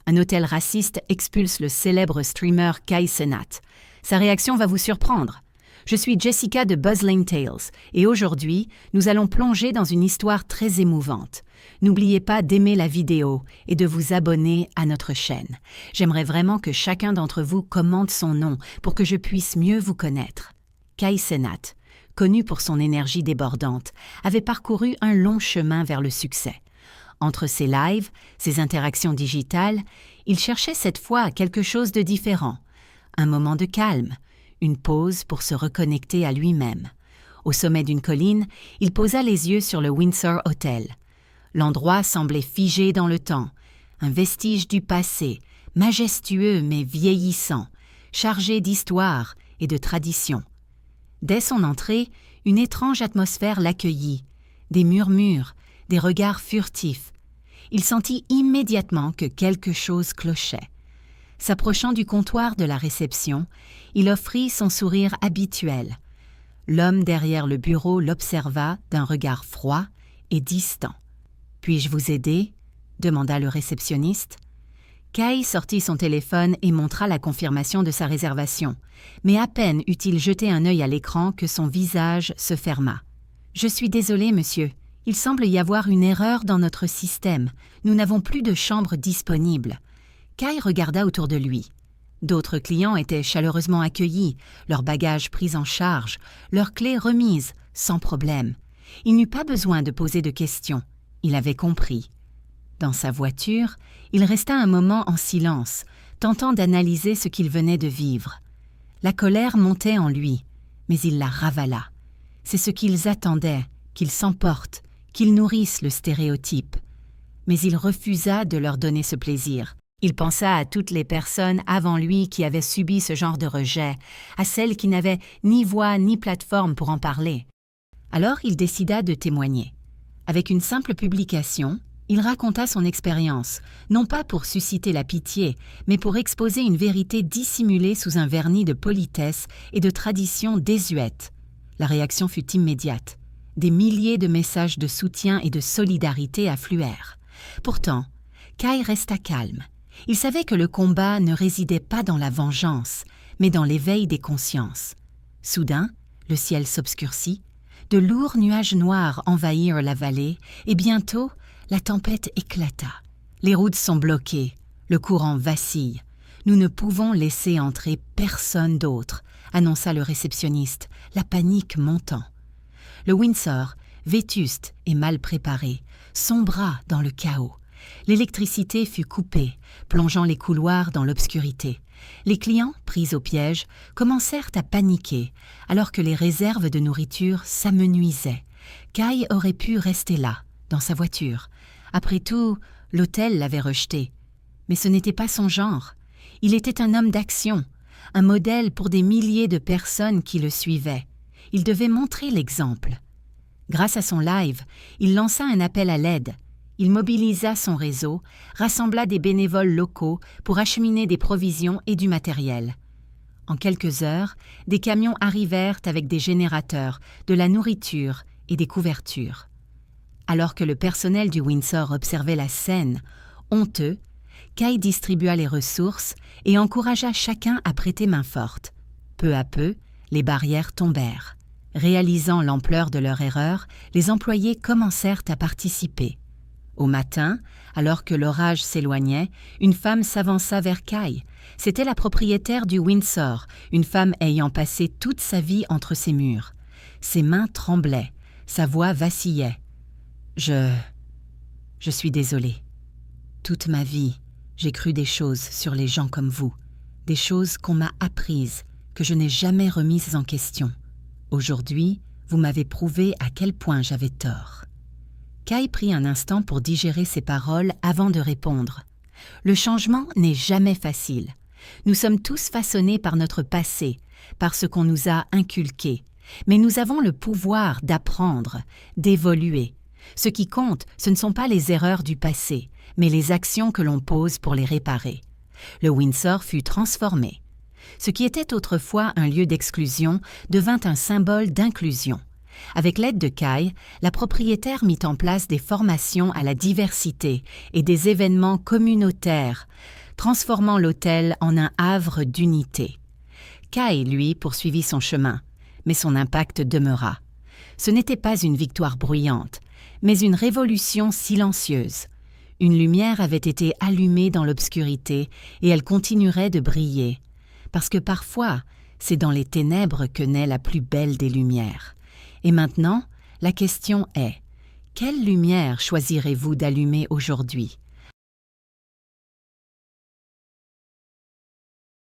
Un hôtel raciste expulse le célèbre streamer Kai Cenat. Sa réaction va vous surprendre. Je suis Jessica de Buzzling Tales et aujourd'hui, nous allons plonger dans une histoire très émouvante. N'oubliez pas d'aimer la vidéo et de vous abonner à notre chaîne. J'aimerais vraiment que chacun d'entre vous commente son nom pour que je puisse mieux vous connaître. Kai Cenat, connu pour son énergie débordante, avait parcouru un long chemin vers le succès. Entre ses lives, ses interactions digitales, il cherchait cette fois quelque chose de différent. Un moment de calme, une pause pour se reconnecter à lui-même. Au sommet d'une colline, il posa les yeux sur le Windsor Hotel. L'endroit semblait figé dans le temps, un vestige du passé, majestueux mais vieillissant, chargé d'histoire et de tradition. Dès son entrée, une étrange atmosphère l'accueillit, des murmures, des regards furtifs. Il sentit immédiatement que quelque chose clochait. S'approchant du comptoir de la réception, il offrit son sourire habituel. L'homme derrière le bureau l'observa d'un regard froid et distant. « Puis-je vous aider ?» demanda le réceptionniste. Kai sortit son téléphone et montra la confirmation de sa réservation, mais à peine eut-il jeté un œil à l'écran que son visage se ferma. « Je suis désolé, monsieur. Il semble y avoir une erreur dans notre système. Nous n'avons plus de chambre disponible. » Kai regarda autour de lui. D'autres clients étaient chaleureusement accueillis, leurs bagages pris en charge, leurs clés remises, sans problème. Il n'eut pas besoin de poser de questions. Il avait compris. Dans sa voiture, il resta un moment en silence, tentant d'analyser ce qu'il venait de vivre. La colère montait en lui, mais il la ravala. C'est ce qu'ils attendaient, qu'ils s'emportent, qu'ils nourrissent le stéréotype. Mais il refusa de leur donner ce plaisir. Il pensa à toutes les personnes avant lui qui avaient subi ce genre de rejet, à celles qui n'avaient ni voix ni plateforme pour en parler. Alors il décida de témoigner. Avec une simple publication, il raconta son expérience, non pas pour susciter la pitié, mais pour exposer une vérité dissimulée sous un vernis de politesse et de tradition désuète. La réaction fut immédiate. Des milliers de messages de soutien et de solidarité affluèrent. Pourtant, Kai resta calme. Il savait que le combat ne résidait pas dans la vengeance, mais dans l'éveil des consciences. Soudain, le ciel s'obscurcit, de lourds nuages noirs envahirent la vallée et bientôt, la tempête éclata. Les routes sont bloquées, le courant vacille. Nous ne pouvons laisser entrer personne d'autre, annonça le réceptionniste, la panique montant. Le Windsor, vétuste et mal préparé, sombra dans le chaos. L'électricité fut coupée, plongeant les couloirs dans l'obscurité. Les clients, pris au piège, commencèrent à paniquer, alors que les réserves de nourriture s'amenuisaient. Kai aurait pu rester là, dans sa voiture. Après tout, l'hôtel l'avait rejeté. Mais ce n'était pas son genre. Il était un homme d'action, un modèle pour des milliers de personnes qui le suivaient. Il devait montrer l'exemple. Grâce à son live, il lança un appel à l'aide. Il mobilisa son réseau, rassembla des bénévoles locaux pour acheminer des provisions et du matériel. En quelques heures, des camions arrivèrent avec des générateurs, de la nourriture et des couvertures. Alors que le personnel du Windsor observait la scène, honteux, Kai distribua les ressources et encouragea chacun à prêter main forte. Peu à peu, les barrières tombèrent. Réalisant l'ampleur de leur erreur, les employés commencèrent à participer. Au matin, alors que l'orage s'éloignait, une femme s'avança vers Kai. C'était la propriétaire du Windsor, une femme ayant passé toute sa vie entre ses murs. Ses mains tremblaient, sa voix vacillait. Je suis désolée. Toute ma vie, j'ai cru des choses sur les gens comme vous, des choses qu'on m'a apprises, que je n'ai jamais remises en question. Aujourd'hui, vous m'avez prouvé à quel point j'avais tort. » Kai prit un instant pour digérer ses paroles avant de répondre. Le changement n'est jamais facile. Nous sommes tous façonnés par notre passé, par ce qu'on nous a inculqué, mais nous avons le pouvoir d'apprendre, d'évoluer. Ce qui compte, ce ne sont pas les erreurs du passé, mais les actions que l'on pose pour les réparer. Le Windsor fut transformé. Ce qui était autrefois un lieu d'exclusion devint un symbole d'inclusion. Avec l'aide de Kai, la propriétaire mit en place des formations à la diversité et des événements communautaires, transformant l'hôtel en un havre d'unité. Kai, lui, poursuivit son chemin, mais son impact demeura. Ce n'était pas une victoire bruyante, mais une révolution silencieuse. Une lumière avait été allumée dans l'obscurité et elle continuerait de briller. Parce que parfois, c'est dans les ténèbres que naît la plus belle des lumières. Et maintenant, la question est, quelle lumière choisirez-vous d'allumer aujourd'hui?